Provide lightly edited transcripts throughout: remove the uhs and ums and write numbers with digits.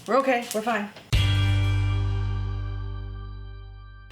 We're okay, we're fine.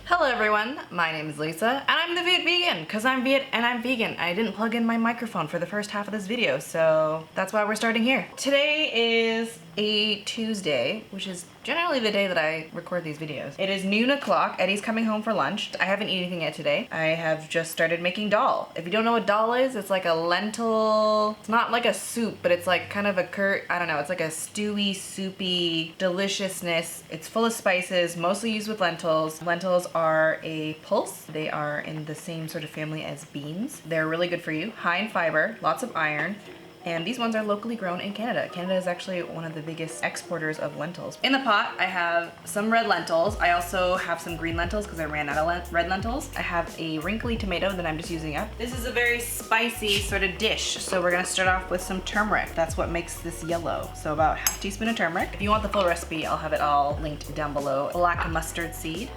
Hello everyone, my name is Lisa, and I'm the Viet vegan, because I'm Viet and I'm vegan. I didn't plug in my microphone for the first half of this video, so that's why we're starting here. Today is a Tuesday, which is generally the day that I record these videos. It is noon o'clock, Eddie's coming home for lunch. I haven't eaten anything yet today. I have just started making dahl. If you don't know what dahl is, it's like a lentil, it's not like a soup, but it's like kind of a I don't know, it's like a stewy, soupy deliciousness. It's full of spices, mostly used with lentils. Lentils are a pulse. They are in the same sort of family as beans. They're really good for you, high in fiber, lots of iron. And these ones are locally grown in Canada. Canada is actually one of the biggest exporters of lentils. In the pot, I have some red lentils. I also have some green lentils because I ran out of red lentils. I have a wrinkly tomato that I'm just using up. This is a very spicy sort of dish. So we're gonna start off with some turmeric. That's what makes this yellow. So about half teaspoon of turmeric. If you want the full recipe, I'll have it all linked down below. Black mustard seed.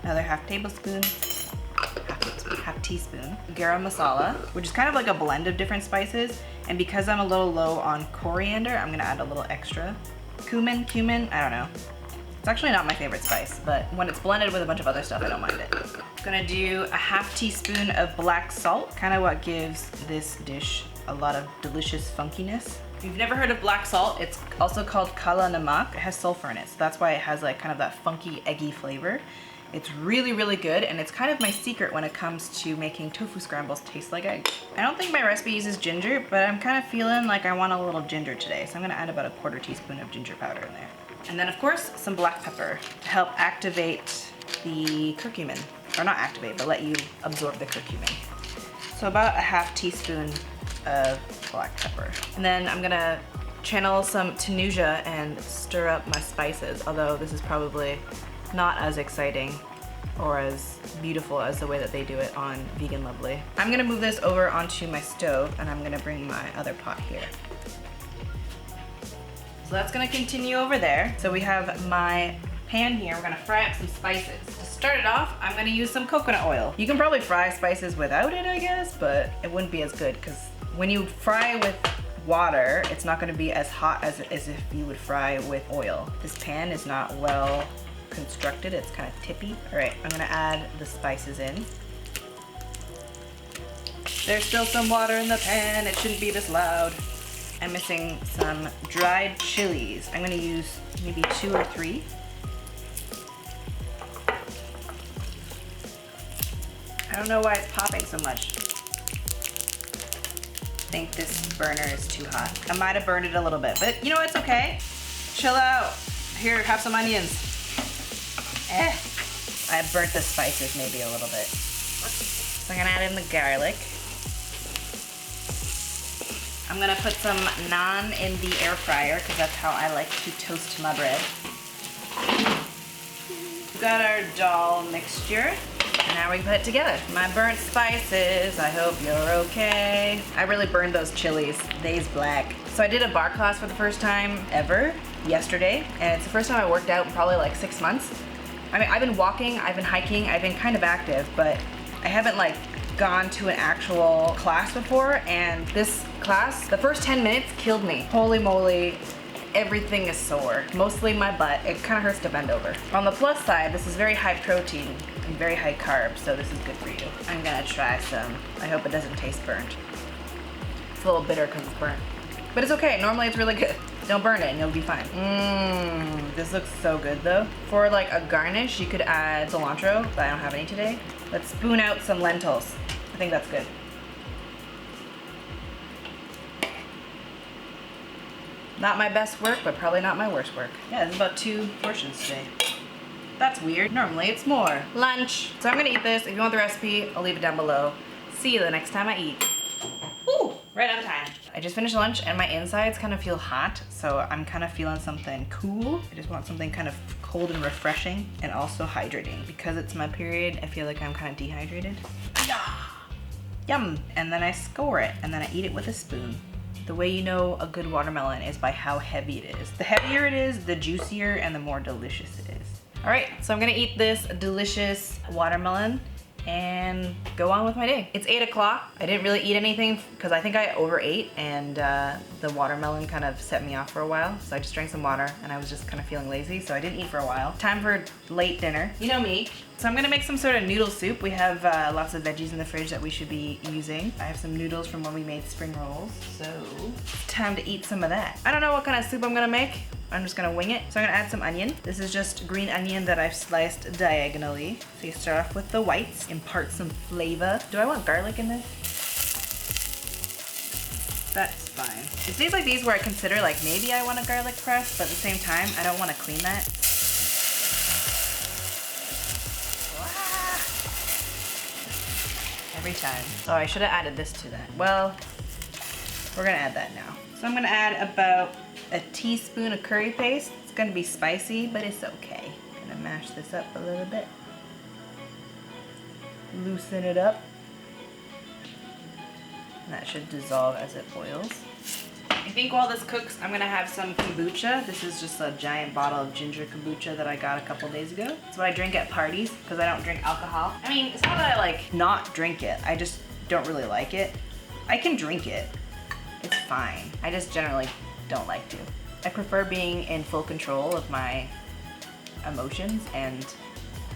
Another half tablespoon. Half teaspoon. Garam masala, which is kind of like a blend of different spices. And because I'm a little low on coriander, I'm gonna add a little extra. Cumin, I don't know. It's actually not my favorite spice, but when it's blended with a bunch of other stuff, I don't mind it. I'm gonna do a half teaspoon of black salt, kind of what gives this dish a lot of delicious funkiness. If you've never heard of black salt, it's also called kala namak. It has sulfur in it, so that's why it has like kind of that funky, eggy flavor. It's really, really good, and it's kind of my secret when it comes to making tofu scrambles taste like eggs. I don't think my recipe uses ginger, but I'm kind of feeling like I want a little ginger today, so I'm gonna add about a quarter teaspoon of ginger powder in there. And then, of course, some black pepper to help activate the curcumin. Or not activate, but let you absorb the curcumin. So about a half teaspoon of black pepper. And then I'm gonna channel some Tunisia and stir up my spices, although this is probably not as exciting or as beautiful as the way that they do it on Vegan Lovely. I'm gonna move this over onto my stove, and I'm gonna bring my other pot here. So that's gonna continue over there. So we have my pan here. We're gonna fry up some spices. To start it off, I'm gonna use some coconut oil. You can probably fry spices without it, I guess, but it wouldn't be as good because when you fry with water, it's not gonna be as hot as if you would fry with oil. This pan is not well constructed, it's kind of tippy. All right, I'm gonna add the spices in. There's still some water in the pan, it shouldn't be this loud. I'm missing some dried chilies. I'm gonna use maybe 2 or 3. I don't know why it's popping so much. I think this burner is too hot. I might have burned it a little bit, but you know, it's okay. Chill out. Here, have some onions. I burnt the spices maybe a little bit. So I'm gonna add in the garlic. I'm gonna put some naan in the air fryer because that's how I like to toast my bread. We've got our dahl mixture. And now we can put it together. My burnt spices, I hope you're okay. I really burned those chilies. They's black. So I did a bar class for the first time ever yesterday, and it's the first time I worked out in probably like 6 months. I mean, I've been walking, I've been hiking, I've been kind of active, but I haven't like gone to an actual class before, and this class, the first 10 minutes killed me. Holy moly, everything is sore. Mostly my butt. It kind of hurts to bend over. On the plus side, this is very high protein and very high carb, so this is good for you. I'm gonna try some. I hope it doesn't taste burnt. It's a little bitter because it's burnt. But it's okay, normally it's really good. Don't burn it and you'll be fine. This looks so good though. For like a garnish, you could add cilantro, but I don't have any today. Let's spoon out some lentils. I think that's good. Not my best work, but probably not my worst work. Yeah, this is about 2 portions today. That's weird. Normally it's more. Lunch. So I'm gonna eat this. If you want the recipe, I'll leave it down below. See you the next time I eat. Woo! Right on time. I just finished lunch and my insides kind of feel hot, so I'm kind of feeling something cool. I just want something kind of cold and refreshing and also hydrating. Because it's my period, I feel like I'm kind of dehydrated. Yum! And then I score it and then I eat it with a spoon. The way you know a good watermelon is by how heavy it is. The heavier it is, the juicier and the more delicious it is. All right, so I'm gonna eat this delicious watermelon and go on with my day. It's 8 o'clock. I didn't really eat anything because I think I overate, and the watermelon kind of set me off for a while. So I just drank some water and I was just kind of feeling lazy, so I didn't eat for a while. Time for late dinner. You know me. So I'm gonna make some sort of noodle soup. We have lots of veggies in the fridge that we should be using. I have some noodles from when we made spring rolls, so time to eat some of that. I don't know what kind of soup I'm gonna make. I'm just gonna wing it. So I'm gonna add some onion. This is just green onion that I've sliced diagonally. So you start off with the whites, impart some flavor. Do I want garlic in this? That's fine. It's days like these where I consider like maybe I want a garlic press, but at the same time, I don't wanna clean that. Every time. Oh, I should have added this to that. Well, we're gonna add that now. So I'm gonna add about a teaspoon of curry paste. It's gonna be spicy, but it's okay. I'm gonna mash this up a little bit. Loosen it up. And that should dissolve as it boils. I think while this cooks, I'm gonna have some kombucha. This is just a giant bottle of ginger kombucha that I got a couple days ago. It's what I drink at parties because I don't drink alcohol. I mean, it's not that I like not drink it. I just don't really like it. I can drink it. It's fine. I just generally don't like to. I prefer being in full control of my emotions, and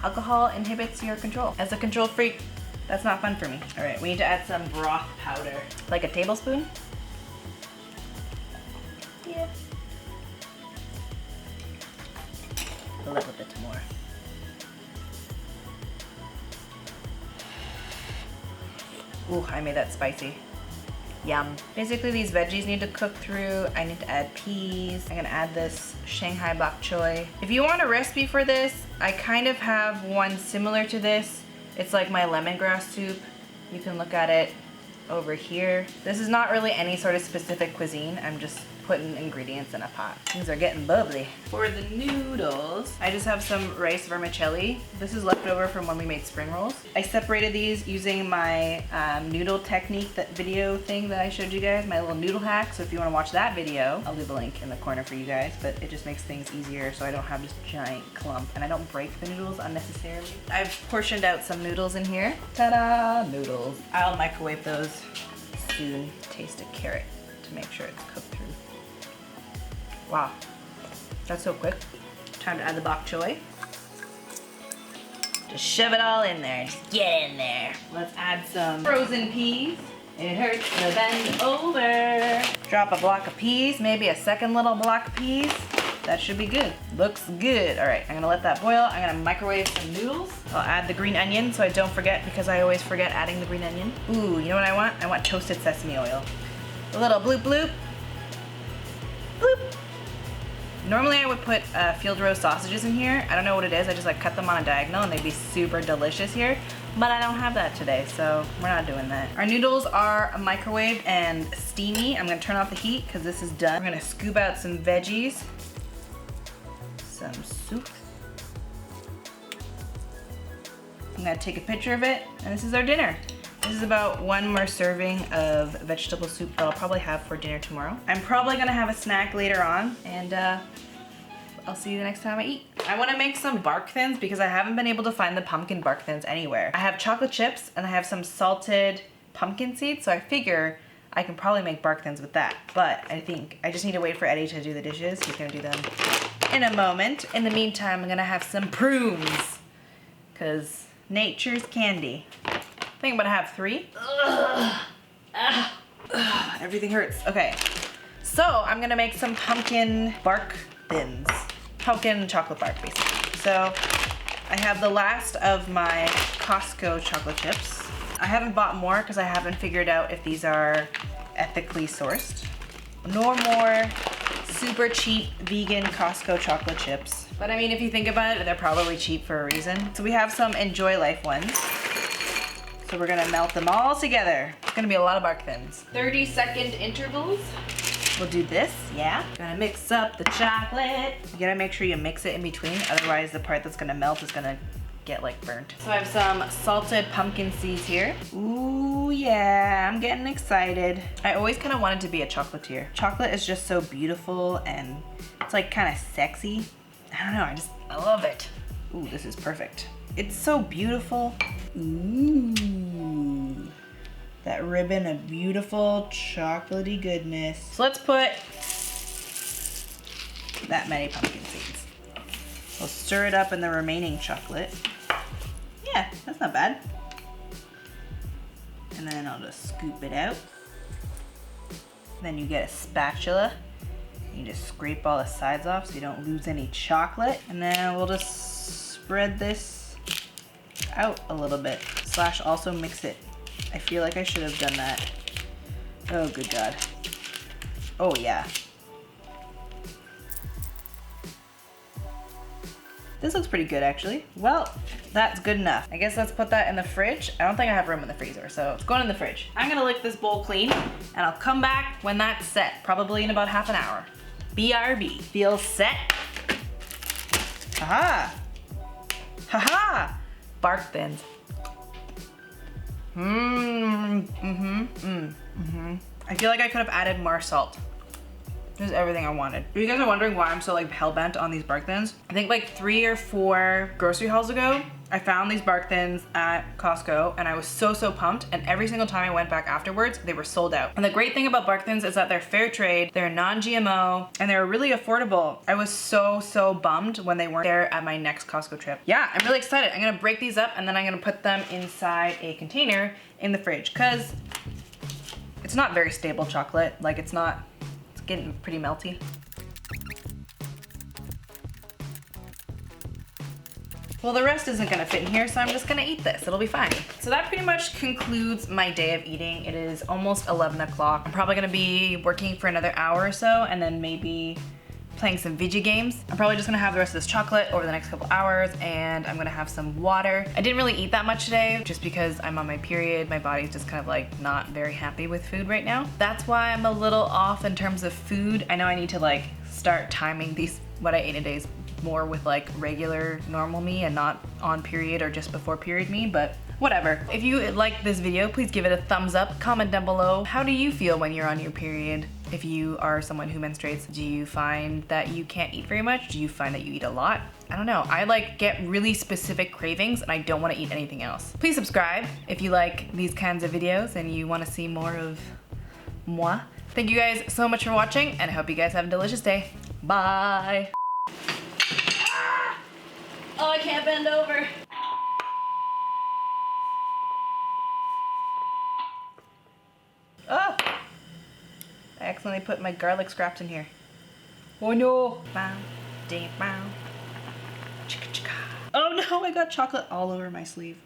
alcohol inhibits your control. As a control freak, that's not fun for me. All right, we need to add some broth powder. Like a tablespoon? Yeah. A little bit more. Ooh, I made that spicy. Yum. Basically, these veggies need to cook through. I need to add peas. I'm gonna add this Shanghai bok choy. If you want a recipe for this, I kind of have one similar to this. It's like my lemongrass soup. You can look at it over here. This is not really any sort of specific cuisine. I'm just putting ingredients in a pot. Things are getting bubbly. For the noodles, I just have some rice vermicelli. This is left over from when we made spring rolls. I separated these using my noodle technique, that video thing that I showed you guys, my little noodle hack. So if you want to watch that video, I'll leave a link in the corner for you guys, but it just makes things easier so I don't have this giant clump and I don't break the noodles unnecessarily. I've portioned out some noodles in here. Ta-da, noodles. I'll microwave those soon. Taste a carrot to make sure it's cooked through. Wow, that's so quick. Time to add the bok choy. Just shove it all in there, just get in there. Let's add some frozen peas. It hurts to bend over. Drop a block of peas, maybe a second little block of peas. That should be good. Looks good. All right, I'm gonna let that boil. I'm gonna microwave some noodles. I'll add the green onion so I don't forget, because I always forget adding the green onion. Ooh, you know what I want? I want toasted sesame oil. A little bloop bloop. Bloop. Normally I would put field roast sausages in here. I don't know what it is. I just like cut them on a diagonal and they'd be super delicious here. But I don't have that today, so we're not doing that. Our noodles are microwaved and steamy. I'm gonna turn off the heat because this is done. We're gonna scoop out some veggies, some soup. I'm gonna take a picture of it, and this is our dinner. This is about one more serving of vegetable soup that I'll probably have for dinner tomorrow. I'm probably gonna have a snack later on, and I'll see you the next time I eat. I wanna make some bark thins because I haven't been able to find the pumpkin bark thins anywhere. I have chocolate chips and I have some salted pumpkin seeds, so I figure I can probably make bark thins with that. But I think I just need to wait for Eddie to do the dishes. He's gonna do them in a moment. In the meantime, I'm gonna have some prunes, because nature's candy. I think I'm gonna have 3. Everything hurts. Okay, so I'm gonna make some pumpkin bark thins. Pumpkin chocolate bark, basically. So I have the last of my Costco chocolate chips. I haven't bought more because I haven't figured out if these are ethically sourced. No more super cheap vegan Costco chocolate chips. But I mean, if you think about it, they're probably cheap for a reason. So we have some Enjoy Life ones. So we're gonna melt them all together. It's gonna be a lot of bark thins. 30-second intervals. We'll do this, yeah. Gonna mix up the chocolate. You gotta make sure you mix it in between, otherwise the part that's gonna melt is gonna get like burnt. So I have some salted pumpkin seeds here. Ooh yeah, I'm getting excited. I always kind of wanted to be a chocolatier. Chocolate is just so beautiful and it's like kind of sexy. I don't know, I love it. Ooh, this is perfect. It's so beautiful. Ooh, that ribbon of beautiful chocolatey goodness. So let's put that many pumpkin seeds. We'll stir it up in the remaining chocolate. Yeah, that's not bad. And then I'll just scoop it out. Then you get a spatula. You just scrape all the sides off so you don't lose any chocolate. And then we'll just spread this out a little bit. Slash also mix it. I feel like I should have done that. Oh, good God. Oh, yeah. This looks pretty good, actually. Well, that's good enough. I guess let's put that in the fridge. I don't think I have room in the freezer, so it's going in the fridge. I'm gonna lick this bowl clean, and I'll come back when that's set, probably in about half an hour. BRB. Feels set. Haha. Haha. Bark thins. I feel like I could have added more salt. This is everything I wanted. If you guys are wondering why I'm so like hell-bent on these bark thins, I think like 3 or 4 grocery hauls ago, I found these bark thins at Costco and I was so pumped, and every single time I went back afterwards, they were sold out. And the great thing about bark thins is that they're fair trade, they're non-GMO, and they're really affordable. I was so bummed when they weren't there at my next Costco trip. Yeah, I'm really excited. I'm gonna break these up and then I'm gonna put them inside a container in the fridge, because it's not very stable chocolate. Like it's getting pretty melty. Well, the rest isn't gonna fit in here, so I'm just gonna eat this. It'll be fine. So that pretty much concludes my day of eating. It is almost 11 o'clock. I'm probably gonna be working for another hour or so, and then maybe playing some video games. I'm probably just gonna have the rest of this chocolate over the next couple hours, and I'm gonna have some water. I didn't really eat that much today just because I'm on my period. My body's just kind of like not very happy with food right now. That's why I'm a little off in terms of food. I know I need to like start timing what I ate a day more with like regular normal me and not on period or just before period me, but whatever. If you like this video, please give it a thumbs up. Comment down below, how do you feel when you're on your period? If you are someone who menstruates, do you find that you can't eat very much? Do you find that you eat a lot? I don't know. I like get really specific cravings and I don't want to eat anything else. Please subscribe if you like these kinds of videos and you want to see more of moi. Thank you guys so much for watching, and I hope you guys have a delicious day. Bye. Oh, I can't bend over. Oh! I accidentally put my garlic scraps in here. Oh no! Bow, dee, bow. Chicka chicka. Oh no, I got chocolate all over my sleeve.